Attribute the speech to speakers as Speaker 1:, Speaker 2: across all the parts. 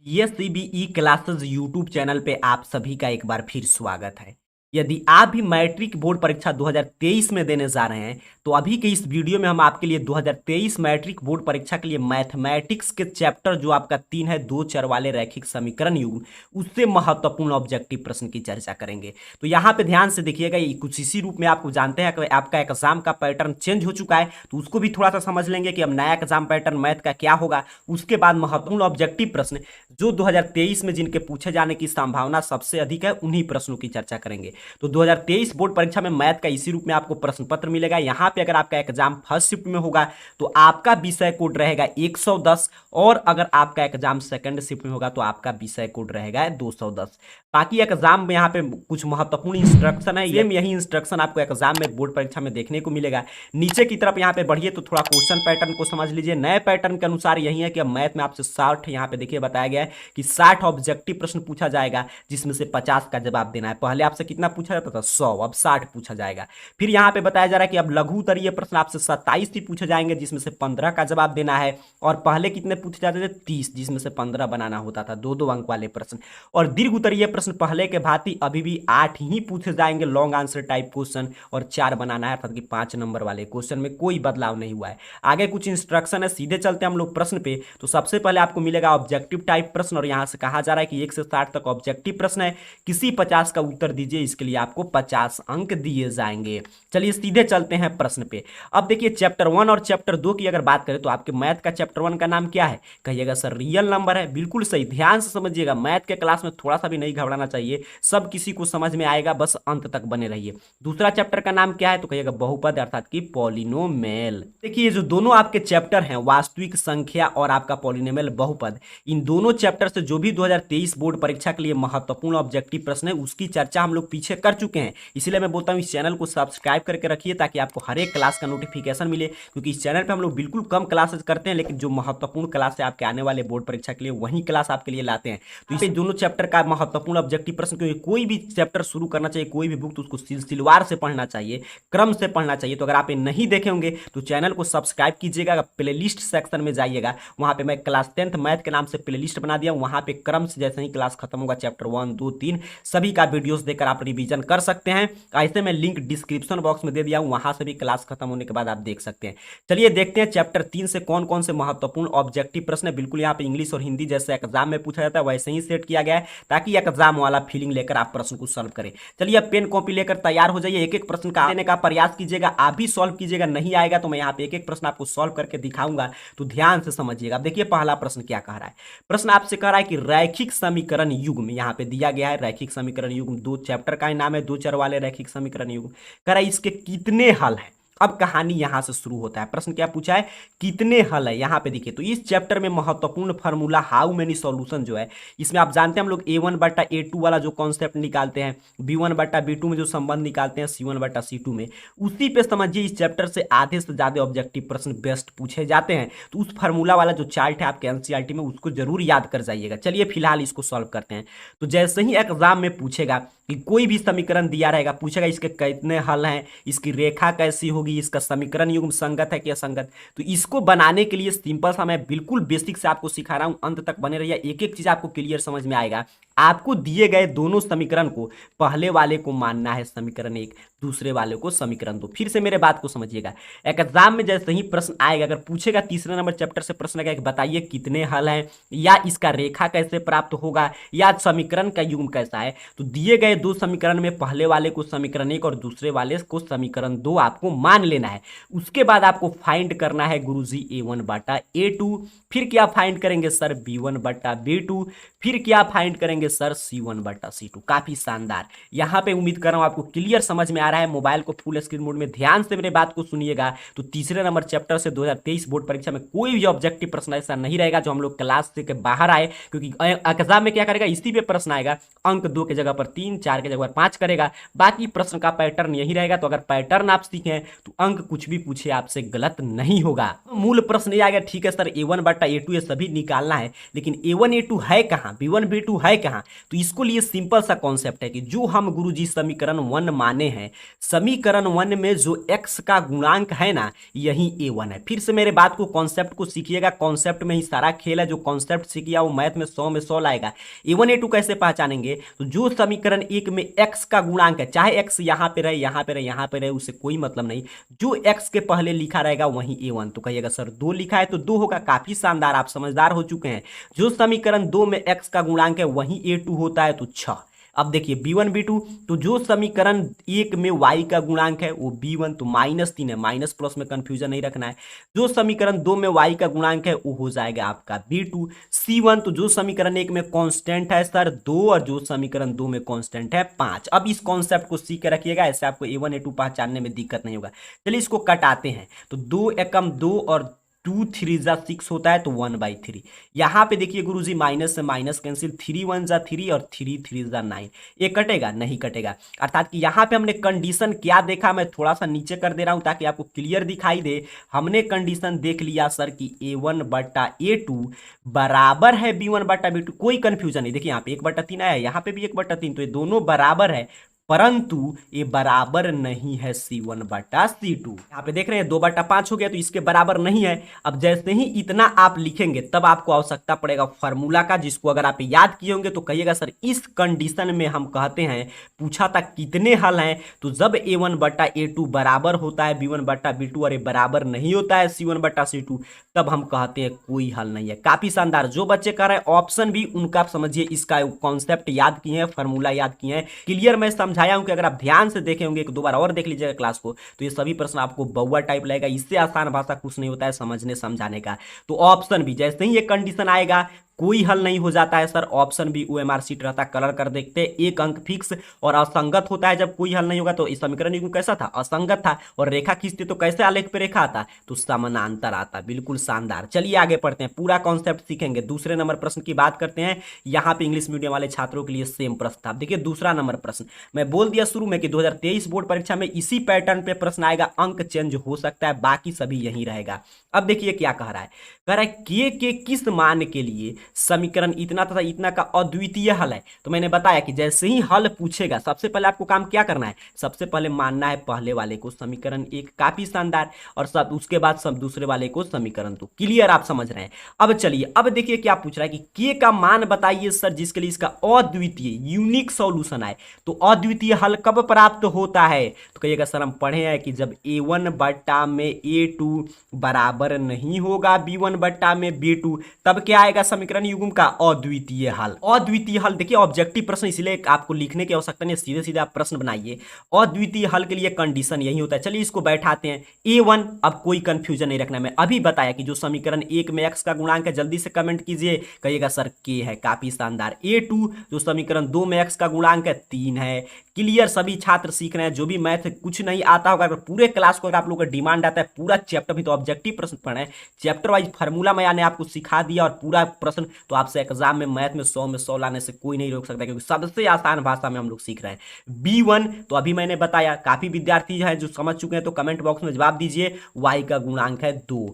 Speaker 1: ये classes YouTube channel पे आप सभी का एक बार फिर स्वागत है। यदि आप भी मैट्रिक बोर्ड परीक्षा 2023 में देने जा रहे हैं तो अभी के इस वीडियो में हम आपके लिए 2023 मैट्रिक बोर्ड परीक्षा के लिए मैथमेटिक्स के चैप्टर जो आपका 3 है, दो चर वाले रैखिक समीकरण युग्म, उससे महत्वपूर्ण ऑब्जेक्टिव प्रश्न की चर्चा करेंगे। तो यहाँ पे ध्यान से देखिएगा, ये कुछ इसी रूप में आपको जानते हैं कि आपका एग्जाम का पैटर्न चेंज हो चुका है, तो उसको भी थोड़ा सा समझ लेंगे कि अब नया एग्जाम पैटर्न मैथ का क्या होगा। उसके बाद महत्वपूर्ण ऑब्जेक्टिव प्रश्न जो 2023 में जिनके पूछे जाने की संभावना सबसे अधिक है, उन्हीं प्रश्नों की चर्चा करेंगे। तो 2023 बोर्ड परीक्षा में मैथ का इसी रूप में आपको प्रश्न पत्र मिलेगा। यहां पे अगर आपका एग्जाम फर्स्ट शिफ्ट में होगा तो आपका विषय कोड रहेगा 110, और अगर आपका एग्जाम सेकंड शिफ्ट में होगा तो आपका विषय कोड रहेगा 210। बाकी एग्जाम में यहाँ पे कुछ महत्वपूर्ण इंस्ट्रक्शन है, यही इंस्ट्रक्शन आपको एग्जाम में बोर्ड परीक्षा में देखने को मिलेगा। नीचे की तरफ यहाँ पे बढ़िए तो थोड़ा क्वेश्चन पैटर्न को समझ लीजिए। नए पैटर्न के अनुसार यही है कि अब मैथ में आपसे 60, यहाँ पे देखिए बताया गया है कि 60 ऑब्जेक्टिव प्रश्न पूछा जाएगा, जिसमें से 50 का जवाब देना है। पहले आपसे कितना पूछा जाता था? 100, अब 60 पूछा जाएगा। फिर यहाँ पे बताया जा रहा है कि अब लघु उत्तरीय प्रश्न आपसे 27 ही पूछे जाएंगे, जिसमें से 15 का जवाब देना है। और पहले कितने पूछे जाते थे? 30, जिसमें से 15 बनाना होता था, दो दो अंक वाले प्रश्न। और दीर्घ उत्तरीय प्रश्न पहले के भांति अभी भी 8 ही पूछे जाएंगे, लॉन्ग आंसर टाइप क्वेश्चन, और 4 बनाना है, अर्थात कि 5 नंबर वाले क्वेश्चन में कोई बदलाव नहीं हुआ है। आगे कुछ इंस्ट्रक्शन है, सीधे चलते हैं हम लोग प्रश्न पे। तो सबसे पहले आपको मिलेगा ऑब्जेक्टिव टाइप प्रश्न, और यहां से कहा जा रहा है कि 1 से 60 तक ऑब्जेक्टिव प्रश्न है, किसी 50 का उत्तर दीजिए, इसके लिए आपको 50 अंक दिए जाएंगे। चलिए सीधे चलते हैं प्रश्न पे। अब देखिए चैप्टर 1 और चैप्टर 2 की अगर बात करें तो आपके मैथ का चैप्टर 1 का नाम क्या है? कहिएगा सर रियल नंबर है। बिल्कुल सही, ध्यान से समझिएगा, मैथ के क्लास में थोड़ा सा भी नहीं घबराना चाहिए, सब किसी को समझ में आएगा, बस अंत तक बने रहिए। दूसरा चैप्टर का नाम क्या है? तो कहिएगा बहुपद, अर्थात कि पॉलिनोमियल। देखिए जो दोनों आपके चैप्टर हैं, वास्तविक संख्या और आपका पॉलिनोमियल बहुपद, इन दोनों चैप्टर से जो भी 2023 बोर्ड परीक्षा के लिए महत्वपूर्ण ऑब्जेक्टिव प्रश्न है उसकी चर्चा हम लोग पीछे कर चुके हैं। इसलिए मैं बोलता हूं इस चैनल को सब्सक्राइब करके रखिए ताकि आपको हर एक क्लास का नोटिफिकेशन मिले, क्योंकि इस चैनल पे हम लोग बिल्कुल कम क्लासेस करते हैं, लेकिन जो महत्वपूर्ण क्लास है आपके आने वाले बोर्ड परीक्षा के लिए वही क्लास आपके लिए लाते हैं। तो इसे दोनों चैप्टर का महत्वपूर्ण ऑब्जेक्टिव प्रश्न, क्योंकि कोई भी चैप्टर शुरू करना चाहिए, कोई भी बुक, तो उसको सिलसिलेवार से पढ़ना चाहिए, क्रम से पढ़ना चाहिए। तो अगर आप ये नहीं देखे होंगे तो चैनल को सब्सक्राइब कीजिएगा, प्लेलिस्ट सेक्शन में जाइएगा, वहां पे मैं क्लास 10th मैथ के नाम से प्लेलिस्ट बना दिया, वहां पे क्रम से जैसे ही क्लास खत्म होगा चैप्टर 1, 2, 3 सभी का वीडियोस देकर आप रिवीजन कर सकते हैं। ऐसे में लिंक डिस्क्रिप्शन बॉक्स में दे दिया हूं, वहां से भी क्लास खत्म होने के बाद आप देख सकते हैं। चलिए देखते हैं चैप्टर 3 से कौन कौन से महत्वपूर्ण ऑब्जेक्टिव प्रश्न है। बिल्कुल यहाँ पे इंग्लिश और हिंदी जैसे एग्जाम में पूछा जाता है वैसे ही सेट किया गया है, ताकि एग्जाम वाला फीलिंग लेकर आप प्रश्न को सॉल्व करें। चलिए अब पेन कॉपी लेकर तैयार हो जाइए, एक एक प्रश्न का देने का प्रयास कीजिएगा, आप भी सॉल्व कीजिएगा। नहीं आएगा तो मैं यहाँ पे एक एक प्रश्न आपको सॉल्व करके दिखाऊंगा, तो ध्यान से समझिएगा। अब देखिए पहला प्रश्न क्या कह रहा है। प्रश्न आपसे कह रहा है कि रैखिक समीकरण युग्म, यहाँ पे दिया गया है रैखिक समीकरण युग्म, दो चैप्टर का नाम है, दो चर वाले रैखिक समीकरण युग्म। कह रहा है इसके कितने हल हैं। अब कहानी यहां से शुरू होता है। प्रश्न क्या पूछा है? कितने हल है। यहां पे देखिए तो इस चैप्टर में महत्वपूर्ण फार्मूला हाउ मेनी सॉल्यूशन जो है, इसमें आप जानते हैं हम लोग A1/A2 वाला जो कॉन्सेप्ट निकालते हैं, B1/B2 में जो संबंध निकालते हैं, C1/C2 में, उसी पे समझिए इस चैप्टर से आधे से ज्यादा ऑब्जेक्टिव प्रश्न बेस्ट पूछे जाते हैं। तो उस फार्मूला वाला जो चार्ट है आपके एनसीईआरटी में, उसको जरूर याद कर जाइएगा। चलिए फिलहाल इसको सॉल्व करते हैं। तो जैसे ही एग्जाम में पूछेगा कि कोई भी समीकरण दिया रहेगा, पूछेगा इसके कितने हल हैं, इसकी रेखा कैसी होगी, इसका समीकरण युग्म संगत है कि असंगत, तो इसको बनाने के लिए सिंपल सा मैं बिल्कुल बेसिक से आपको सिखा रहा हूं, अंत तक बने रहिए, एक एक चीज आपको क्लियर समझ में आएगा। आपको दिए गए दोनों समीकरण को पहले वाले को मानना है समीकरण 1, दूसरे वाले को समीकरण 2। फिर से मेरे बात को समझिएगा, एग्जाम में जैसे ही प्रश्न आएगा, अगर पूछेगा तीसरे नंबर चैप्टर से प्रश्न आएगा, बताइए कितने हल हैं, या इसका रेखा कैसे प्राप्त होगा, या समीकरण का युग्म कैसा है, तो दिए गए दो समीकरण में पहले वाले को समीकरण 1 और दूसरे वाले को समीकरण 2 आपको मान लेना है। उसके बाद आपको फाइंड करना है गुरुजी A1/A2, फिर क्या फाइंड करेंगे सर? B1/B2, फिर क्या फाइंड करेंगे सर? C1/C2। काफी शानदार। यहां पे उम्मीद कर रहा हूं आपको क्लियर समझ में आ रहा है। मोबाइल को फुल स्क्रीन मोड में ध्यान से मेरे बात को सुनिएगा। तो तीसरे नंबर चैप्टर से 2023 बोर्ड परीक्षा में कोई भी ऑब्जेक्टिव प्रश्न ऐसा नहीं रहेगा जो हम लोग क्लास से के बाहर आए, क्योंकि एग्जाम में क्या करेगा, इसी पे प्रश्न आएगा, अंक 2 की जगह पर 3, 4 की जगह पर 5 करेगा। बाकी प्रश्न का पैटर्न यही रहेगा। तो अगर पैटर्न आप सीखें तो अंक कुछ भी पूछे आपसे गलत नहीं होगा। तो मूल प्रश्न ये आ गया, ठीक है सर A1/A2 ये सभी निकालना है, लेकिन A1 A2 है कहां, B1 B2 है कहां? यहाँ। तो इसको लिए सिंपल सा कॉन्सेप्ट है कि जो हम गुरुजी समीकरण 1 माने हैं, समीकरण 1 में जो x का गुणांक है ना, यही a1 है। फिर से मेरे बात को कॉन्सेप्ट को सीखिएगा, कॉन्सेप्ट में ही सारा खेल है। जो कॉन्सेप्ट सीखिएगा वो मैथ में 100 में 100 लाएगा। a1 a2 कैसे पहचानेंगे? तो जो समीकरण 1 में x का गुणांक है, चाहे x यहाँ पे रहे, यहाँ पे रहे, यहाँ पे रहे, उससे कोई मतलब नहीं, जो x के पहले लिखा रहेगा वही a1। तो कहिएगा सर 2 लिखा है तो 2 होगा। काफी शानदार, आप समझदार हो चुके हैं। जो समीकरण 2 में x का गुणांक है वही a2 होता है, तो 6। अब देखिए b1 b2, तो जो समीकरण 1 में y का गुणांक है वो b1, तो -3 है, माइनस प्लस में कंफ्यूजन नहीं रखना है। जो समीकरण 2 में y का गुणांक है वो हो जाएगा आपका b2। c1, तो जो समीकरण 1 में कांस्टेंट है सर 2, और जो समीकरण 2 में कांस्टेंट है 5। अब इस कॉन्सेप्ट को सीख के रखिएगा, ऐसे आपको a1 a2 पहचानने में दिक्कत नहीं होगा। चलिए इसको कटाते हैं, तो 2 एकम 2 और 2 3 जा 6 होता है, तो 1/3। यहाँ पे देखिए गुरुजी माइनस से माइनस कैंसिल, 3 1 जा 3 और 3 3 जा 9। ये कटेगा नहीं? कटेगा। अर्थात कि यहाँ पे हमने कंडीशन क्या देखा, मैं थोड़ा सा नीचे कर दे रहा हूँ ताकि आपको क्लियर दिखाई दे। हमने कंडीशन देख लिया सर कि a1/a2 बराबर है b1/b2। कोई कंफ्यूजन नहीं। देखिए यहाँ पे 1/3 आया, यहाँ पे भी 1/3, तो ये दोनों बराबर है, परंतु ये बराबर नहीं है c1/c2। यहाँ पे देख रहे हैं 2/5 हो गया, तो इसके बराबर नहीं है। अब जैसे ही इतना आप लिखेंगे तब आपको आवश्यकता पड़ेगा फॉर्मूला का, जिसको अगर आप याद किए होंगे तो कहिएगा सर इस कंडीशन में हम कहते हैं, पूछा था कितने हल हैं, तो जब a1/a2 बराबर होता है b1/b2 और ये बराबर नहीं होता है c1/c2, तब हम कहते हैं कोई हल नहीं है। काफी शानदार। जो बच्चे कर रहे हैं ऑप्शन भी, उनका समझिए इसका कॉन्सेप्ट याद किए हैं, फॉर्मूला याद किए हैं, क्लियर मैं समझाया हूं कि अगर आप ध्यान से देखे होंगे, एक दो बार और देख लीजिएगा क्लास को, तो ये सभी प्रश्न आपको बउआ टाइप लगेगा। इससे आसान भाषा कुछ नहीं होता है समझने समझाने का। तो ऑप्शन भी जैसे ही ये कंडीशन आएगा कोई हल नहीं हो जाता है सर। ऑप्शन भी ओएमआर सीट रहता है, कलर कर देखते हैं, एक अंक फिक्स और असंगत होता है जब कोई हल नहीं होगा। तो इस समीकरण युग्म कैसा था? असंगत था। और रेखा खींचते तो कैसे आलेख पे रेखा आता? तो समानांतर आता। बिल्कुल शानदार। चलिए आगे पढ़ते हैं, पूरा कॉन्सेप्ट सीखेंगे। दूसरे नंबर प्रश्न की बात करते हैं। यहाँ पे इंग्लिश मीडियम वाले छात्रों के लिए सेम प्रश्न था। देखिए दूसरा नंबर प्रश्न, मैं बोल दिया शुरू में कि 2023 बोर्ड परीक्षा में इसी पैटर्न पे प्रश्न आएगा, अंक चेंज हो सकता है, बाकी सभी यही रहेगा। अब देखिए क्या कह रहा है, कह रहा है के किस मान के लिए समीकरण इतना तथा इतना का अद्वितीय हल है। तो मैंने बताया कि जैसे ही हल पूछेगा सबसे पहले आपको काम क्या करना है, सबसे पहले मानना है पहले वाले को समीकरण 1। काफी शानदार। और सब उसके बाद सब दूसरे वाले को समीकरण 2। क्लियर, आप समझ रहे हैं। अब चलिए, अब देखिए क्या पूछ रहा है कि के का मान बताइए सर जिसके लिए इसका अद्वितीय यूनिक सॉल्यूशन आए। तो अद्वितीय हल कब प्राप्त होता है? तो कहिएगा सर हम पढ़े हैं कि जब a1 में a2 बराबर नहीं होगा b1 में b2, तब क्या आएगा समीकरण युग्म का? अद्वितीय हल। अद्वितीय हल देखिए ऑब्जेक्टिव प्रश्न, इसलिए आपको लिखने की आवश्यकता नहीं, सीधे सीधे आप प्रश्न बनाइए। अद्वितीय हल के लिए कंडीशन यही होता है। चलिए इसको बैठाते हैं। a1, अब कोई कंफ्यूजन नहीं रखना। मैं अभी बताया कि जो समीकरण 1 में x का गुणांक है, जल्दी से कमेंट कीजिए, कहिएगा सर k है। काफी शानदार। a2, जो समीकरण 2 में x का गुणांक है 3 है। क्लियर, सभी छात्र सीख रहे हैं। जो भी मैथ कुछ नहीं आता होगा, अगर पूरे क्लास को अगर आप लोगों का डिमांड आता है पूरा चैप्टर भी, तो ऑब्जेक्टिव प्रश्न पढ़े, चैप्टर वाइज फार्मूला मैंने आपको सिखा दिया और पूरा प्रश्न, तो आपसे एग्जाम में मैथ में 100 में 100 लाने से कोई नहीं रोक सकता, क्योंकि सबसे आसान भाषा में हम लोग सीख रहे हैं। b1, तो अभी मैंने बताया, काफी विद्यार्थी हैं जो समझ चुके हैं, तो कमेंट बॉक्स में जवाब दीजिए। y का गुणांक है 2।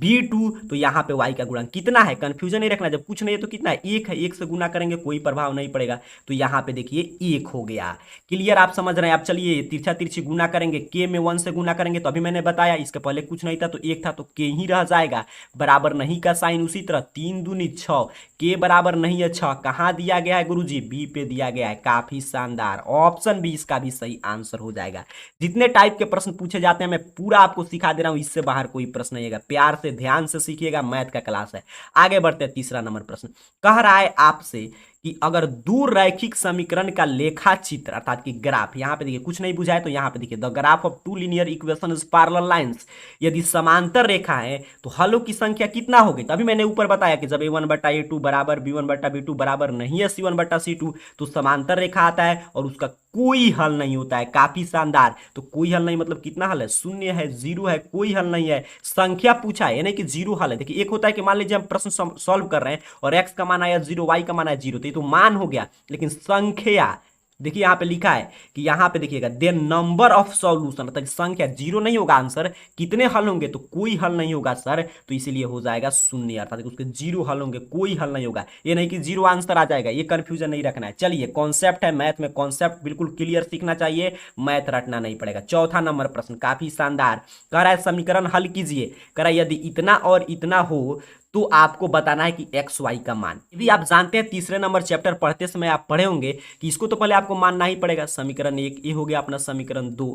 Speaker 1: b2, तो यहाँ पे y का गुणांक कितना है, कंफ्यूजन नहीं रखना। जब कुछ नहीं है तो कितना है? 1 है। 1 से गुना करेंगे कोई प्रभाव नहीं पड़ेगा, तो यहाँ पे देखिए 1 हो गया। क्लियर, आप समझ रहे हैं। आप चलिए तिरछा तिरछी गुना करेंगे, के में 1 से गुना करेंगे, तो अभी मैंने बताया इसके पहले कुछ नहीं था तो 1 था, तो के ही रह जाएगा। बराबर नहीं का साइन उसी तरह, 3 दूनी 6, के बराबर नहीं है 6, कहाँ दिया गया है गुरुजी? बी पे दिया गया है। काफी शानदार। ऑप्शन बी इसका भी सही आंसर हो जाएगा। जितने टाइप के प्रश्न पूछे जाते हैं मैं पूरा आपको सिखा दे रहा हूं, इससे बाहर कोई प्रश्न नहीं है। प्यार से ध्यान से सीखिएगा, मैथ का क्लास है। आगे बढ़ते हैं। तीसरा नंबर प्रश्न कह रहा है आपसे कि अगर दो रैखिक समीकरण का लेखा चित्र अर्थात कि ग्राफ, यहाँ पे देखिए कुछ नहीं बुझाए तो यहाँ पे देखिए the graph of two linear equations parallel lines, यदि समांतर रेखा है तो हलों की संख्या कितना होगी? तभी मैंने ऊपर बताया कि जब a1/a2 बराबर b1/b2 बराबर नहीं है c1/c2, तो समांतर रेखा आता है और उसका कोई हल नहीं होता है। काफी शानदार। तो कोई हल नहीं मतलब कितना हल है? शून्य है, जीरो है, कोई हल नहीं है। संख्या पूछा है यानी कि जीरो हल है। देखिए एक होता है कि मान लीजिए हम प्रश्न सॉल्व कर रहे हैं और x का मान आया 0, y का मान आया 0, तो ये तो मान हो गया, लेकिन संख्या देखिए यहाँ पे लिखा है कि यहाँ पे देखिएगा देन नंबर ऑफ सॉल्यूशन, मतलब संख्या जीरो नहीं होगा आंसर, कितने हल होंगे तो कोई हल नहीं होगा सर, तो इसीलिए हो जाएगा शून्य, अर्थात उसके जीरो हल होंगे, कोई हल नहीं होगा। ये नहीं कि जीरो आंसर आ जाएगा, ये कंफ्यूजन नहीं रखना है। चलिए कॉन्सेप्ट है मैथ में, कॉन्सेप्ट बिल्कुल क्लियर सीखना चाहिए, मैथ रटना नहीं पड़ेगा। चौथा नंबर प्रश्न काफी शानदार, कह रहा है समीकरण हल कीजिए, कह रहा है यदि इतना और इतना हो तो आपको बताना है कि एक्स वाई का मान। भी आप जानते हैं तीसरे नंबर चैप्टर पढ़ते समय आप पढ़े होंगे कि इसको तो पहले आपको मानना ही पड़ेगा। समीकरण एक ये हो गया अपना समीकरण दो।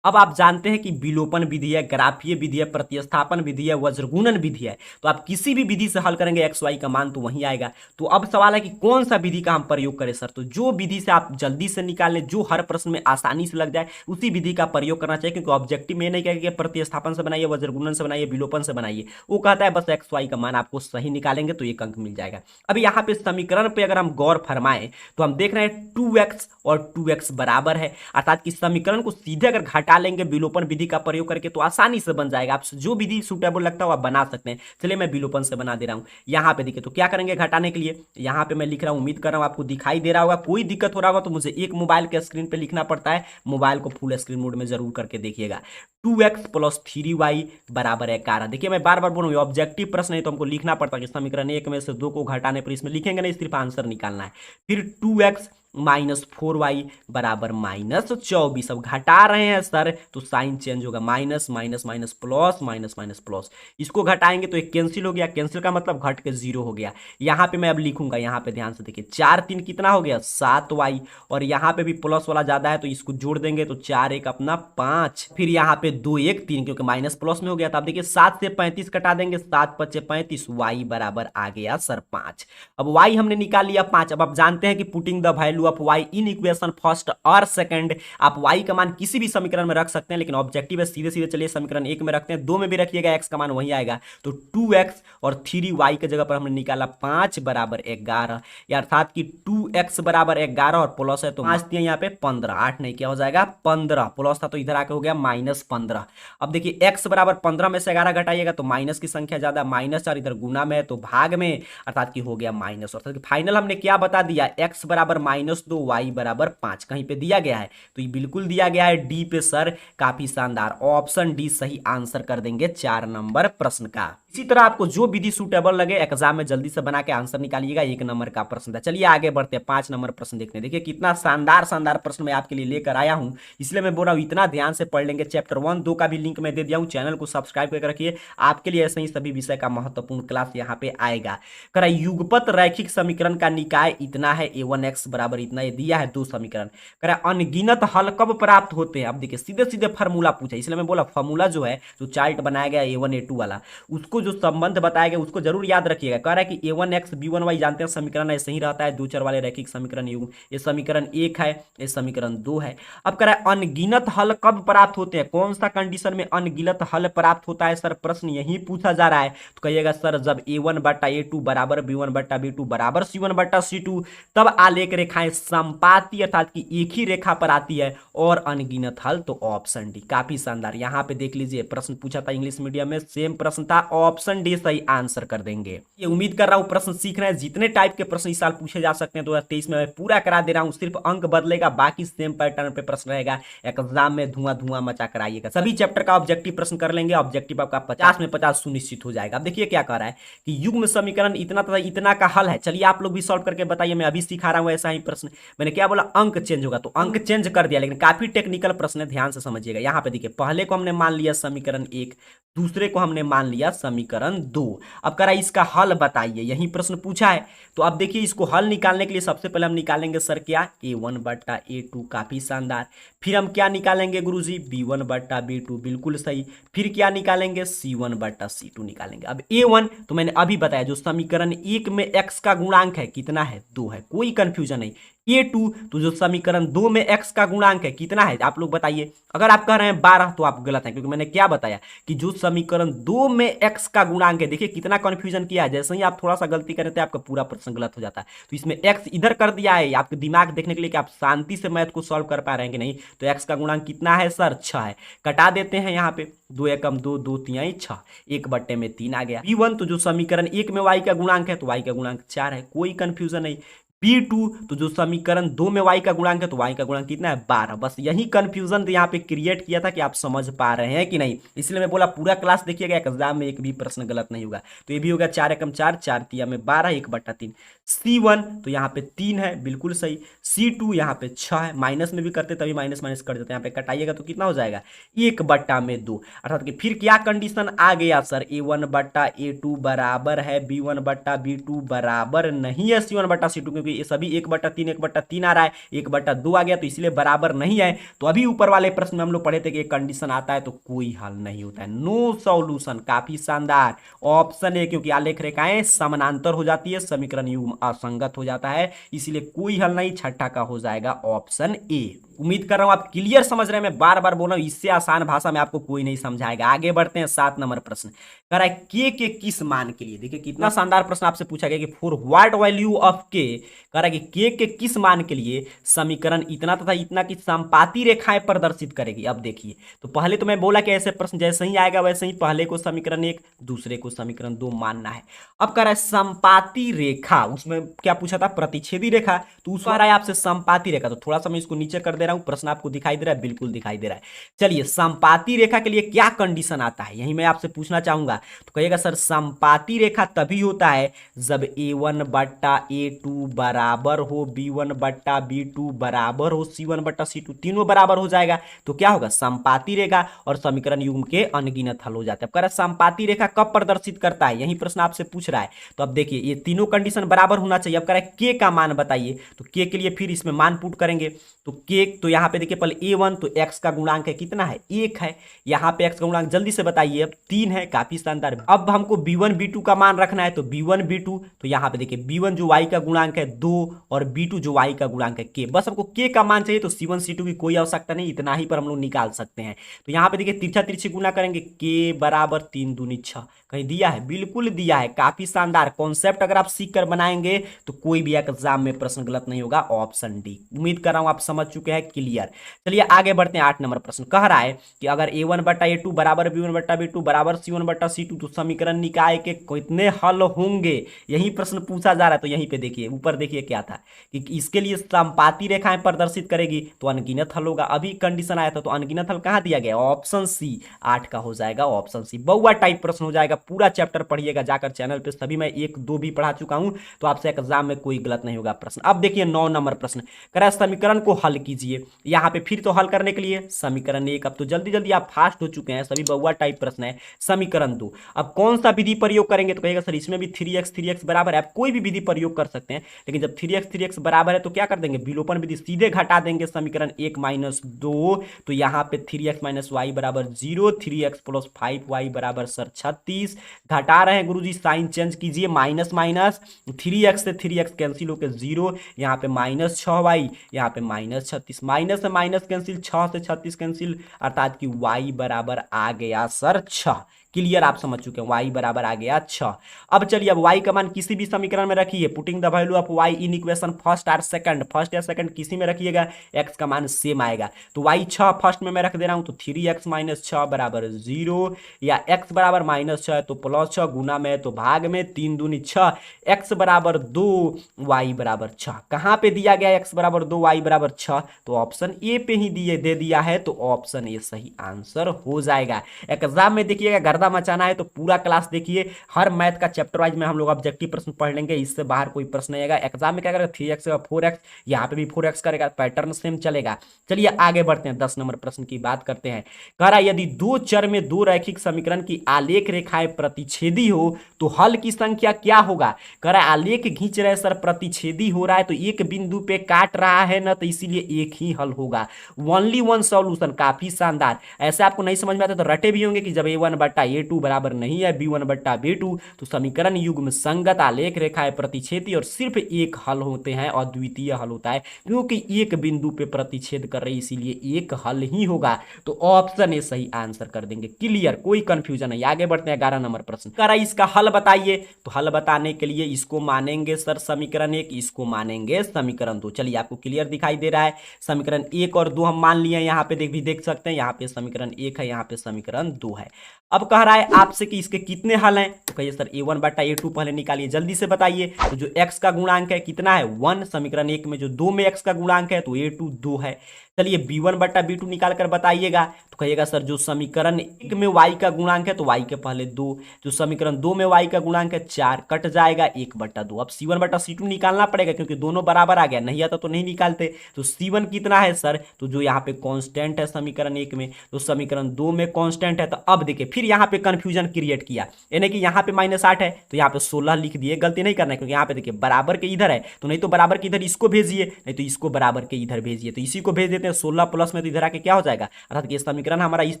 Speaker 1: अब आप जानते हैं कि विलोपन विधि है, ग्राफीय विधि है, प्रतिस्थापन विधि है, वज्रगुणन विधि है, तो आप किसी भी विधि से हल करेंगे एक्स वाई का मान तो वहीं आएगा। तो अब सवाल है कि कौन सा विधि का हम प्रयोग करें सर, तो जो विधि से आप जल्दी से निकाल लें, जो हर प्रश्न में आसानी से लग जाए, उसी विधि का प्रयोग करना चाहिए, क्योंकि ऑब्जेक्टिव में नहीं कहेगा कि प्रतिस्थापन से बनाइए, वज्रगुणन से बनाइए, विलोपन से बनाइए, वो कहता है बस एक्स वाई का मान आपको सही निकालेंगे तो एक अंक मिल जाएगा। अब यहाँ पे समीकरण पे अगर हम गौर फरमाएं तो हम देख रहे हैं 2x और 2x बराबर है, अर्थात कि समीकरण को सीधे अगर घटा लेंगे विलोपन विधि का प्रयोग करके तो आसानी से बन जाएगा। आप जो विधि सुटेबल लगता है आप बना सकते हैं। चलिए मैं विलोपन से बना दे रहा हूं। यहाँ पे देखिए तो क्या करेंगे घटाने के लिए, यहाँ पे मैं लिख रहा हूं, उम्मीद कर रहा हूं आपको दिखाई दे रहा होगा। कोई दिक्कत हो रहा होगा तो मुझे एक मोबाइल के स्क्रीन पे लिखना पड़ता है, मोबाइल को फुल स्क्रीन मोड में जरूर करके देखिएगा। 2x प्लस 3y बराबर 11। देखिए मैं बार बार बोल रहा हूँ ऑब्जेक्टिव प्रश्न है तो हमको लिखना पड़ता है कि समीकरण एक में से दो को घटाने पर, इसमें लिखेंगे नहीं, सिर्फ आंसर निकालना है। फिर 2x माइनस 4y बराबर माइनस 24। अब घटा रहे हैं सर तो साइन चेंज होगा, minus minus minus plus, minus minus plus, इसको घटाएंगे तो एक कैंसिल हो गया, कैंसिल का मतलब घट के जीरो हो गया। यहाँ पे मैं अब लिखूंगा, यहाँ पे ध्यान से देखिए 4 3 कितना हो गया 7y, और यहाँ पे भी प्लस वाला ज्यादा है तो इसको जोड़ देंगे तो 4 1 अपना 5, फिर यहाँ पे 2 1 3 क्योंकि माइनस प्लस में हो गया था। अब देखिए 7 से 35 कटा देंगे, 7 5 35, y बराबर आ गया सर 5। अब y हमने निकाल लिया 5। अब आप जानते हैं कि putting the value of y in equation first और सेकंड, आप y का मान किसी भी समीकरण में रख सकते हैं, लेकिन ऑब्जेक्टिव है सीधे सीधे चलिए समीकरण एक में रखते हैं, दो में भी रखिएगा x का मान वही आएगा। तो 2x और 3y की जगह पर हमने निकाला 5 बराबर 11, अर्थात कि 2x बराबर 11 और प्लस है तो 5 दिए यहाँ पे 15, 8 नहीं क्या हो जाएगा 15, प्लस था तो इधर आके हो गया माइनस 15। अब देखिए x बराबर 15 में से 11 घटाइएगा तो माइनस की संख्या ज्यादा, माइनस और इधर गुना में है तो भाग में, अर्थात कि हो गया माइनस। अर्थात कि फाइनल हमने क्या बता दिया, x बराबर -2 y बराबर 5 कहीं पे दिया गया है, तो ये बिल्कुल दिया गया है डी पे सर। काफी शानदार, ऑप्शन डी सही आंसर कर देंगे 4 नंबर प्रश्न का। इसी तरह आपको जो विधि सुटेबल लगे एग्जाम में जल्दी से बना के आंसर निकालिएगा, 1 नंबर का प्रश्न था। चलिए आगे बढ़ते हैं, 5 नंबर प्रश्न देखते हैं। देखिए कितना शानदार शानदार प्रश्न मैं आपके लिए लेकर आया हूं, इसलिए मैं बोल रहा हूं इतना ध्यान से पढ़ लेंगे। चैप्टर 1 2 का भी लिंक मैं दे दिया हूं, चैनल को सब्सक्राइब करके रखिए, आपके लिए ऐसे ही सभी विषय का महत्वपूर्ण क्लास यहाँ पे आएगा। कह रहा युगपत रैखिक समीकरण का निकाय इतना है, a1x बराबर इतना, ये दिया है 2 समीकरण। कह रहा अनगिनत हल कब प्राप्त होते हैं। अब देखिए सीधे सीधे फार्मूला पूछा, इसलिए मैं बोला फार्मूला जो है जो चार्ट बनाया गया a1 a2 वाला, उसको जो संबंध बताया गया उसको जरूर याद रखिएगा। कह रहा है कि a1x b1y जानते हैं समीकरण ऐसे ही रहता है, दो चर वाले रैखिक समीकरण युग्म, ये समीकरण 1 है, ये समीकरण 2 है। अब कह रहा है अनगिनत हल कब प्राप्त होते हैं, कौन सा कंडीशन में अनगिनत हल प्राप्त होता है सर, प्रश्न यही पूछा जा रहा है। तो कहिएगा सर जब a1 बटा a2 बराबर b1 बटा b2 बराबर c1 बटा c2, तब आलेख रेखाएं संपाती अर्थात कि एक ही रेखा पर आती है और अनगिनत हल, तो ऑप्शन डी। काफी शानदार, यहां पे देख लीजिए प्रश्न पूछा था इंग्लिश मीडियम में, सेम प्रश्न था, ऑप्शन डी सही आंसर कर देंगे। ये उम्मीद कर रहा हूं प्रश्न सीख रहे हैं, जितने टाइप के प्रश्न इस साल पूछे जा सकते हैं 2023 में मैं पूरा करा दे रहा हूं, सिर्फ अंक बदलेगा, बाकी सेम पैटर्न पे प्रश्न रहेगा। एग्जाम में धुआं धुआं मचा कर आइएगा, सभी चैप्टर का ऑब्जेक्टिव प्रश्न कर लेंगे, ऑब्जेक्टिव आपका 50 में 50 सुनिश्चित हो जाएगा। अब देखिए क्या कह रहा है कि युग्म समीकरण इतना तथा इतना का हल है। चलिए आप लोग भी सॉल्व करके बताइए, मैं अभी सिखा रहा हूं ऐसा ही प्रश्न। मैंने क्या बोला, अंक चेंज होगा, तो अंक चेंज कर दिया, लेकिन काफी टेक्निकल प्रश्न है, ध्यान से समझिएगा। यहाँ पे देखिए पहले को हमने मान लिया समीकरण 1, दूसरे को हमने मान लिया समीकरण 2। अब कह रहा है इसका हल बताइए, यही प्रश्न पूछा है। तो अब देखिए इसको हल निकालने के लिए सबसे पहले हम निकालेंगे सर क्या, a1 बटा a2, काफी शानदार। फिर हम क्या निकालेंगे गुरुजी, b1 बटा b2, बिल्कुल सही। फिर क्या निकालेंगे, c1 बटा c2 निकालेंगे। अब a1 तो मैंने अभी बताया, जो समीकरण 1 में x का गुणांक है कितना है, 2 है, कोई कंफ्यूजन नहीं। a2 तो जो समीकरण 2 में x का गुणांक है कितना है, आप लोग बताइए। अगर आप कह रहे हैं 12 तो आप गलत हैं, क्योंकि मैंने क्या बताया कि जो समीकरण 2 में x का गुणांक है, देखिए कितना कंफ्यूजन किया है, जैसे ही आप थोड़ा सा गलती करें तो आपका पूरा प्रश्न गलत हो जाता है। तो इसमें x इधर कर दिया है, आपके दिमाग देखने के लिए कि आप शांति से मैथ को सॉल्व कर पा रहे हैं कि नहीं। तो x का गुणांक कितना है सर, 6 है। कटा देते हैं यहाँ पे, 2 एकम 2, 2 तिहाई 6, 1/3 आ गया। b1 तो जो समीकरण 1 में y का गुणांक है तो y का गुणांक 4 है, कोई कंफ्यूजन नहीं। B2 तो जो समीकरण 2 में y का गुणांक है तो y का गुणांक कितना है 12। बस यही कंफ्यूजन यहाँ पे क्रिएट किया था कि आप समझ पा रहे हैं कि नहीं, इसलिए मैं बोला पूरा क्लास देखिएगा, एग्जाम में एक भी प्रश्न गलत नहीं होगा। तो ये भी होगा 4 एकम 4, 4 तिया में 12, 1/3। C1 तो यहाँ पे 3 है, बिल्कुल सही। C2 यहाँ पे 6 है, माइनस में भी करते तभी माइनस माइनस कर देते हैं, यहाँ पे कटाइएगा तो कितना हो जाएगा 1/2, अर्थात कि फिर क्या कंडीशन आ गया सर, A1/A2 बराबर है B1/B2 बराबर नहीं है C1/C2, क्योंकि ये सभी 1/3 1/3 आ रहा है, 1/2 आ गया तो इसलिए बराबर नहीं है। तो अभी ऊपर वाले प्रश्न में हम लोग पढ़े थे कि एक कंडीशन आता है तो कोई हल नहीं होता है, नो सॉल्यूशन। काफी शानदार ऑप्शन है, क्योंकि आलेख रेखाएं समानांतर हो जाती है, समीकरण युग्म असंगत हो जाता है, इसीलिए कोई हल नहीं, छठा का हो जाएगा ऑप्शन ए। उम्मीद कर रहा हूं आप क्लियर समझ रहे हैं, मैं बार बार बोल रहा हूं, इससे आसान भाषा में आपको कोई नहीं समझाएगा। आगे बढ़ते हैं 7 नंबर प्रश्न, कह रहा है के किस मान के लिए। देखिए कितना शानदार प्रश्न आपसे पूछा गया कि फॉर व्हाट वैल्यू ऑफ के, कह रहा है कि के किस मान के लिए समीकरण इतना तथा इतना की संपाती रेखाएं प्रदर्शित करेगी। अब देखिए, तो पहले तो मैं बोला कि ऐसे प्रश्न जैसे ही आएगा वैसे ही पहले को समीकरण 1, दूसरे को समीकरण 2 मानना है। अब कह रहा है संपाती रेखा, उसमें क्या पूछा था, प्रतिच्छेदी रेखा, तो उस बार आपसे संपाती रेखा, तो थोड़ा सा मैं इसको नीचे कर दे रहा हूं, प्रश्न आपको दिखाई दे रहा है, बिल्कुल दिखाई दे रहा है। चलिए, संपाती रेखा के लिए क्या कंडीशन आता है, यही मैं आपसे पूछना चाहूंगा। तो कहिएगा सर संपाती रेखा तभी होता है जब A1/A2 बराबर हो, B1/B2 बराबर हो, C1/C2 तीनों बराबर हो जाएगा तो क्या होगा, संपाती रेखा, और समीकरण युग्म के अनगिनत हल हो जाते हैं। अब कह रहा है संपाती रेखा कब प्रदर्शित करता है, यही प्रश्न आपसे पूछ रहा है। तो अब देखिए ये तीनों कंडीशन बराबर होना चाहिए। अब कह रहा है के का मान बताइए, तो के के लिए फिर इसमें मान पुट करेंगे, तो के, तो यहाँ पे देखिए पहले A1 तो x का गुणांक है कितना है 1 है, यहाँ पे x का गुणांक जल्दी से बताइए, अब 3 है, काफी शानदार। अब हमको B1 B2 का मान रखना है, तो B1 B2 तो यहाँ पे देखिए B1 जो y का गुणांक है 2 और B2 जो y का गुणांक है k, बस हमको k का मान चाहिए, तो C1 C2 की कोई आवश्यकता नहीं, इतना ही पर हम लोग निकाल सकते हैं। तो यहाँ पे देखिए तिरछा तिरछी गुना करेंगे, k बराबर 3 दूनी 6, कहीं दिया है, बिल्कुल दिया है, काफी शानदार कॉन्सेप्ट अगर आप सीख कर बनाएंगे तो कोई भी एग्जाम में प्रश्न गलत नहीं होगा, ऑप्शन डी। उम्मीद कर रहा हूं आप समझ चुके हैं, क्लियर। चलिए आगे बढ़ते हैं, 8 नंबर प्रश्न कह रहा है कि अगर A1/A2 बराबर B1/B2 बराबर C1/C2 तो समीकरण निकाय के कितने हल होंगे, यही प्रश्न पूछा जा रहा है। तो यहीं पे देखिए ऊपर देखिए क्या था कि इसके लिए संपाती रेखाएं प्रदर्शित करेगी तो अनगिनत हल होगा, अभी कंडीशन आया था, तो अनगिनत हल कहां दिया गया, ऑप्शन सी, 8 का हो जाएगा ऑप्शन सी। बहुआ टाइप प्रश्न हो जाएगा, पूरा चैप्टर पढ़िएगा जाकर चैनल पे, सभी मैं 1 2 भी पढ़ा चुका हूं, तो आपसे एग्जाम में कोई गलत नहीं होगा प्रश्न। अब देखिए 9 नंबर प्रश्न, कह रहा है समीकरण को हल कीजिए। यहां पे फिर तो हल करने के लिए समीकरण 1, अब तो जल्दी जल्दी आप फास्ट हो चुके हैं, सभी बहुआ टाइप प्रश्न है। समीकरण 2, अब कौन सा विधि प्रयोग करेंगे, तो कहेगा सर इसमें भी 3x बराबर है, आप कोई भी विधि प्रयोग कर सकते हैं, लेकिन जब 3x बराबर है तो क्या कर देंगे, विलोपन विधि, सीधे घटा देंगे समीकरण 1 - 2, तो यहां पे 3x - y बराबर 0, 3x + 5y बराबर सर 36, घटा रहे हैं गुरुजी, साइन चेंज कीजिए, माइनस माइनस 3x से 3x कैंसिल होकर 0, यहाँ पे -6y, यहाँ पे -36, माइनस से माइनस कैंसिल, 6 से 36 कैंसिल, अर्थात कि y बराबर आ गया सर 6। क्लियर, आप समझ चुके हैं, y बराबर आ गया 6। अब चलिए अब y का मान किसी भी समीकरण में रखिए, putting the value of y in equation first और सेकंड, फर्स्ट या सेकंड किसी में रखिएगा, x का मान सेम आएगा। तो y 6 फर्स्ट में मैं रख दे रहा हूं, तो 3x - 6 बराबर 0, या x बराबर -6 है तो +6, गुना में है तो भाग में, 3 दूनी 6, x बराबर 2 y बराबर 6, कहां पे दिया गया x बराबर 2 y बराबर 6, तो ऑप्शन ए पे ही दे दिया है, तो ऑप्शन ए सही आंसर हो जाएगा। एग्जाम में देखिएगा गर्दा मचाना है तो पूरा क्लास देखिए, हर मैथ का चैप्टर वाइज में हम लोग ऑब्जेक्टिव प्रश्न पढ़ लेंगे, इससे बाहर कोई प्रश्न नहीं आएगा। एग्जाम में क्या करेगा, 3x और 4x, यहाँ पे भी 4x करेगा, पैटर्न सेम चलेगा। चलिए आगे बढ़ते हैं, 10 नंबर प्रश्न की बात करते हैं। कह रहा है यदि दो चर में दो रैखिक समीकरण की आलेख रेखाएं प्रतिच्छेदी हो तो हल की संख्या क्या होगा। कह रहा है आलेख खींच रहे सर, प्रतिच्छेदी हो रहा है तो एक बिंदु पे काट रहा है ना, तो इसीलिए एक ही हल होगा, ओनली वन सॉल्यूशन। काफी शानदार, ऐसे आपको नहीं समझ में आता तो रटे भी होंगे कि जब A1/A2 बराबर नहीं है B1/B2 तो समीकरण युग्म संगत, आलेख रेखाएं प्रतिच्छेदी और सिर्फ एक हल होते हैं, अद्वितीय हल होता है, क्योंकि एक बिंदु पे प्रतिच्छेद कर रही इसीलिए एक हल ही होगा। तो ऑप्शन ए सही आंसर कर देंगे। क्लियर, कोई कंफ्यूजन नहीं। आगे बढ़ते हैं, 11 नंबर प्रश्न। कह रहा है इसका हल बताइए, तो हल बताने के लिए इसको मानेंगे सर समीकरण 1, इसको मानेंगे समीकरण 2। चलिए आपको क्लियर दिखाई दे रहा है, समीकरण 1 और 2 हम मान लिए, यहाँ पे देख सकते हैं, यहाँ पे समीकरण 1 है, यहाँ पे समीकरण 2 है। अब कह कह रहा है आपसे कि इसके कितने हल हैं, तो कहिए सर a1 बटा a2 पहले निकालिए, जल्दी से बताइए। तो जो x का गुणांक है कितना है 1, समीकरण 1 में जो 2 में x का गुणांक है तो a2 2 है। चलिए b1 बटा b2 निकाल कर बताइएगा, तो कहिएगा सर जो समीकरण 1 में y का गुणांक है तो y के पहले 2, जो समीकरण 2 में y का गुणांक है 4, कट जाएगा 1 बटा 2। अब c1 बटा c2 निकालना पड़ेगा क्योंकि दोनों बराबर आ गया, नहीं आता तो नहीं निकालते। तो c1 कितना है सर, तो जो यहाँ पे कांस्टेंट है समीकरण 1 में, तो समीकरण 2 में कांस्टेंट है। तो अब देखिए फिर यहाँ पे कंफ्यूजन क्रिएट किया, यानी कि यहाँ पे -8 है तो यहाँ पे 16 लिख दिए, गलती नहीं करना है क्योंकि यहाँ पे देखिए बराबर के इधर है, तो नहीं तो बराबर के इधर इसको भेजिए, नहीं तो इसको बराबर के इधर भेजिए, तो इसी को भेज देते हैं 16 प्लस में, तो इधर आके क्या हो जाएगा, अर्थात ये समीकरण हमारा इस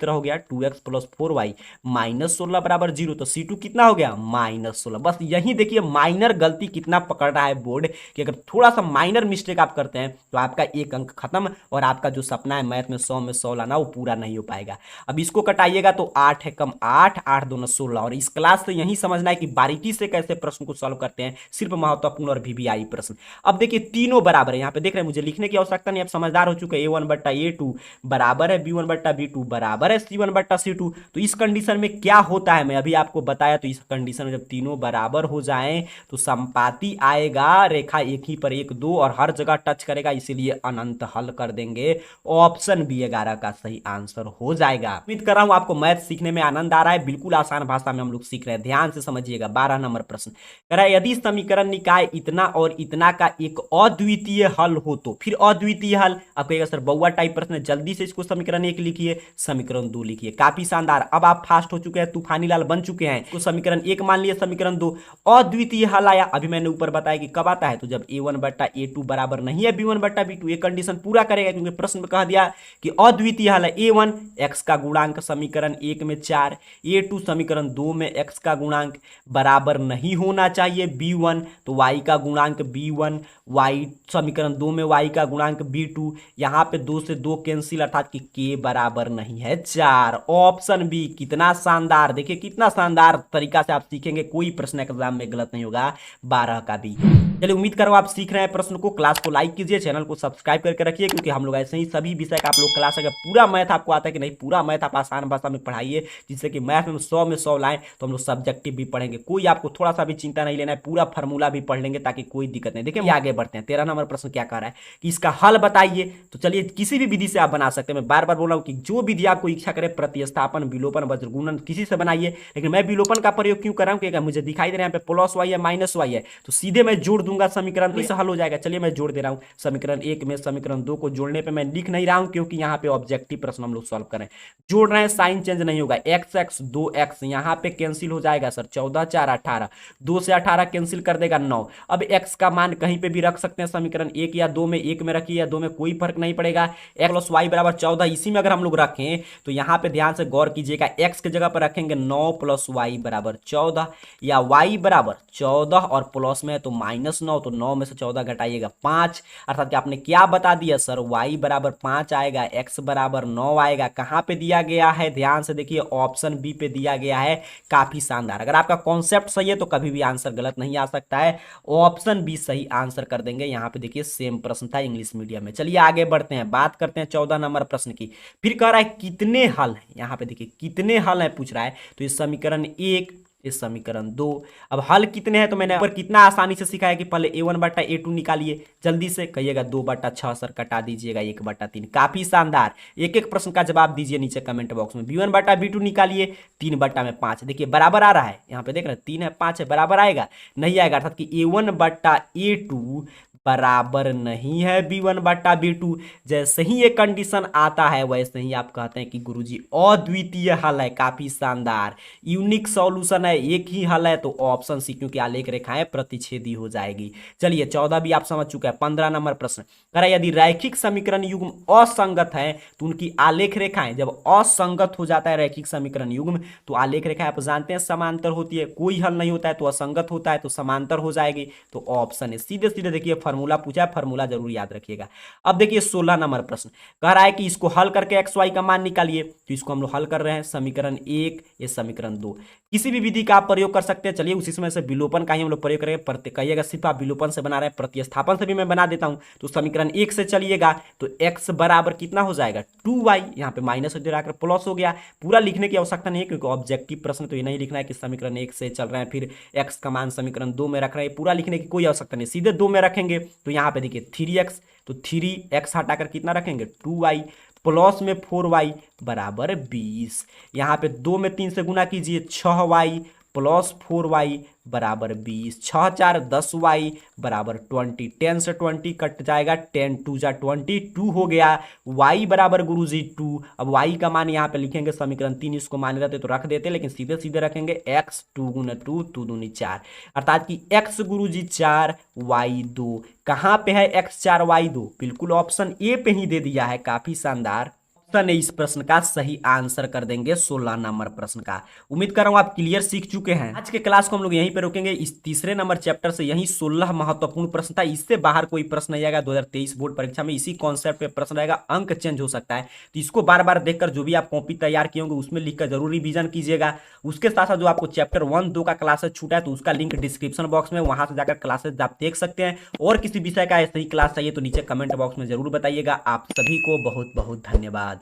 Speaker 1: तरह हो गया 2x + 4y -16 बराबर 0। तो c2 कितना हो गया -16। बस यही देखिए माइनर गलती कितना पकड़ रहा है बोर्ड कि अगर थोड़ा सा माइनर मिस्टेक आप करते हैं तो आपका एक अंक खत्म और आपका जो सपना है मैथ में 100 में 100 लाना वो पूरा नहीं हो पाएगा। अब इसको कटाइएगा तो 8 है कम 8, 8 दूना 16। और इस क्लास से यही समझना है कि बारीकी से कैसे प्रश्न को सॉल्व करते हैं, सिर्फ महत्वपूर्ण और वीवीआई प्रश्न। अब देखिए तीनों बराबर है, यहाँ पे देख रहे हैं मुझे लिखने की आवश्यकता नहीं, आप समझदार हो चुके हैं। a1 बट्टा a2 बराबर है b1 बट्टा b2 बराबर है c1 बट्टा c2। तो इस कंडीशन में क्या होता है मैं अभी आपको बताया, तो इस कंडीशन में जब तीनों बराबर हो जाएं तो संपाती आएगा, रेखा एक ही पर 1 2 और हर जगह टच करेगा, इसीलिए अनंत हल कर देंगे। ऑप्शन बी 11 का सही आंसर हो जाएगा। उम्मीद कर रहा हूं आपको मैथ सीखने में आनंद आ रहा है, बिल्कुल आसान भाषा में हम लोग सीख रहे हैं, ध्यान से समझिएगा। 12 नंबर प्रश्न कह रहा है यदि समीकरण निकाय इतना और इतना का एक अद्वितीय हल हो तो, फिर अद्वितीय हल आप कहेगा सर बउआ टाइप प्रश्न है, जल्दी से इसको समीकरण 1 लिखिए, समीकरण 2 लिखिए। काफी शानदार, अब आप फास्ट हो चुके हैं, तूफानी लाल बन चुके हैं। तो समीकरण 1 मान लिया, समीकरण 2 अद्वितीय हल आया। अभी मैंने ऊपर बताया कि कब आता है, तो जब a1 बट्टा a2 बराबर नहीं है b1 बट्टा b2, एक कंडीशन पूरा करेगा क्योंकि प्रश्न में कह दिया कि अद्वितीय हल है। a1 x का गुणांक समीकरण 1 में 4, a2 समीकरण 2 में x का गुणांक बराबर नहीं होना चाहिए b1, तो y का गुणांक b1, y समीकरण 2 में y का गुणांक b2, यहाँ पे 2 से 2 कैंसिल, अर्थात कि k बराबर नहीं है 4। ऑप्शन बी, कितना शानदार, देखिए कितना शानदार तरीका से आप सीखेंगे, कोई प्रश्न एग्जाम में गलत नहीं होगा 12 का भी। चलिए उम्मीद करो आप सीख रहे हैं प्रश्न को। क्लास को लाइक कीजिए, चैनल को सब्सक्राइब करके रखिए क्योंकि हम लोग ऐसे ही सभी विषय का आप लोग क्लास, अगर पूरा मैथ आपको आता है कि नहीं, पूरा मैथ आप आसान भाषा में पढ़ाइए जिससे कि मैथ में 100 में 100 लाएं, तो हम लोग सब्जेक्टिव भी पढ़ेंगे, कोई आपको थोड़ा सा भी चिंता नहीं लेना है, पूरा फार्मूला भी पढ़ लेंगे ताकि कोई दिक्कत नहीं। देखिए आगे बढ़ते हैं। 13 नंबर प्रश्न क्या कह रहा है कि इसका हल बताइए। तो चलिए किसी भी विधि से आप बना सकते हैं, मैं बार बार बोल रहा हूँ कि जो विधि आपको इच्छा करे, प्रतिस्थापन, विलोपन, वज्रगुणन, किसी से बनाइए, लेकिन मैं विलोपन का प्रयोग क्यों कर रहा हूँ क्योंकि मुझे दिखाई दे रहा है यहाँ पे प्लस वाई है माइनस वाई है, तो सीधे मैं जोड़ दूंगा समीकरण, हल हो जाएगा। चलिए मैं जोड़ दे रहा हूं, समीकरण 1 में समीकरण 2 को जोड़ने पे मैं लिख नहीं रहा हूं क्योंकि यहां पे ऑब्जेक्टिव प्रश्न हम लोग सॉल्व करें, जोड़ रहे हैं, साइन चेंज नहीं होगा। x x 2x यहां पे कैंसिल हो जाएगा सर, 14 4 18, 2 से 18 कैंसिल कर देगा 9। अब x का मान कहीं पे भी रख सकते हैं, समीकरण 1 या 2 में, 1 में रखिए या 2 में, कोई फर्क नहीं पड़ेगा। x + y बराबर 14, इसी में अगर हम लोग रखें तो यहां पे ध्यान से गौर कीजिएगा, x की जगह पर रखेंगे 9 + y बराबर 14 या y बराबर 14 और प्लस में है तो -9, तो 9 में से 14 घटाइएगा 5, अर्थात कि आपने क्या बता दिया सर, y बराबर 5 आएगा, x बराबर 9 आएगा। कहां पे दिया गया है, ध्यान से देखिए, ऑप्शन बी पे दिया गया है। काफी शानदार, अगर आपका कॉन्सेप्ट सही है तो कभी भी आंसर गलत नहीं आ सकता है, ऑप्शन बी सही आंसर कर देंगे। यहां पे देखिए सेम प्रश्न था इंग्लिश मीडियम में। चलिए आगे बढ़ते हैं, बात करते हैं 14 नंबर प्रश्न की। फिर कह रहा है कितने हल है, यहां पे देखिए कितने हल है पूछ रहा है, तो इस समीकरण 1, इस समीकरण 2, अब हल कितने हैं तो मैंने ऊपर कितना आसानी से सिखाया कि पहले a1 बट्टा a2 निकालिए, जल्दी से कहिएगा 2 बट्टा 6 सर, कटा दीजिएगा 1 बट्टा 3। काफी शानदार, एक एक प्रश्न का जवाब दीजिए नीचे कमेंट बॉक्स में। b1 बट्टा b2 निकालिए, 3 बट्टा में 5, देखिए बराबर आ रहा है, यहाँ पे देख रहे हैं 3 है 5 है, बराबर आएगा नहीं आएगा, अर्थात कि a1 बट्टा a2 बराबर नहीं है b1 बट्टा b2। जैसे ही ये कंडीशन आता है वैसे ही आप कहते हैं कि गुरुजी अद्वितीय हल है। काफी शानदार, यूनिक सॉल्यूशन है, एक ही हल है, तो ऑप्शन सी, क्योंकि आलेख रेखाएं प्रतिच्छेदी हो जाएगी। चलिए 14 भी आप समझ चुके हैं। 15 नंबर प्रश्न कह रहा है यदि रैखिक समीकरण युग्म असंगत है तो उनकी आलेख रेखाएं, जब असंगत हो जाता है रैखिक समीकरण युग्म तो आलेख रेखाएं आप जानते हैं समांतर होती है, कोई हल नहीं होता है तो असंगत होता है तो समांतर हो जाएगी। तो ऑप्शन है, सीधे सीधे देखिए फार्मूला पूछा है, फार्मूला जरूर याद रखिएगा। अब देखिए 16 नंबर प्रश्न कह रहा है कि इसको हल करके एक्स वाई का मान निकालिए। तो इसको हम लोग हल कर रहे हैं, समीकरण 1 ये समीकरण 2। किसी भी विधि का आप प्रयोग कर सकते हैं। चलिए उसी समय से विलोपन का ही हम लोग प्रयोग करेंगे। कहिएगा सिर्फ आप विलोपन से बना रहे हैं, प्रतिस्थापन से भी मैं बना देता हूं। तो समीकरण 1 से चलिएगा तो x बराबर कितना हो जाएगा 2y, यहाँ पे माइनस हो जाकर प्लस हो गया। पूरा लिखने की आवश्यकता नहीं है क्योंकि ऑब्जेक्टिव प्रश्न तो ये नहीं लिखना है कि समीकरण 1 से चल रहे हैं फिर x का मान समीकरण 2 में रख रहे हैं। पूरा लिखने की कोई आवश्यकता नहीं, सीधे 2 में रखेंगे। तो यहाँ पे देखिए 3x, तो 3x हटाकर कितना रखेंगे 2y, प्लस में 4y बराबर 20। यहाँ पे 2 में 3 से गुना कीजिए 6y प्लस 4y बराबर 20, 6 4 10y बराबर 20, 10 से 20 कट जाएगा, 10 2 जा 22 हो गया। y बराबर गुरुजी 2। अब y का मान यहाँ पे लिखेंगे समीकरण 3, इसको मान रहते तो रख देते, लेकिन सीधे सीधे रखेंगे x 2 गुना 2 2 दूनी 4, अर्थात कि x गुरुजी 4 y 2। कहाँ पे है x 4 y 2? बिल्कुल ऑप्शन ए पे ही दे दिया है, काफी शानदार। ऑप्शन ए इस प्रश्न का सही आंसर कर देंगे 16 नंबर प्रश्न का। उम्मीद कर रहा हूं आप क्लियर सीख चुके हैं। आज के क्लास को हम लोग यहीं पे रोकेंगे। इस तीसरे नंबर चैप्टर से यही 16 महत्वपूर्ण प्रश्न था, इससे बाहर कोई प्रश्न नहीं आएगा 2023 बोर्ड परीक्षा में। इसी कॉन्सेप्ट पे प्रश्न रहेगा, अंक चेंज हो सकता है, तो इसको बार बार देखकर जो भी आप कॉपी तैयार किए होंगे उसमें लिखकर जरूर रिवीजन कीजिएगा। उसके साथ साथ जो आपको चैप्टर 1 2 का क्लासेस छूटा है तो उसका लिंक डिस्क्रिप्शन बॉक्स में, वहां से जाकर क्लासेस आप देख सकते हैं। और किसी विषय का ऐसे ही क्लास चाहिए तो नीचे कमेंट बॉक्स में जरूर बताइएगा। आप सभी को बहुत बहुत धन्यवाद।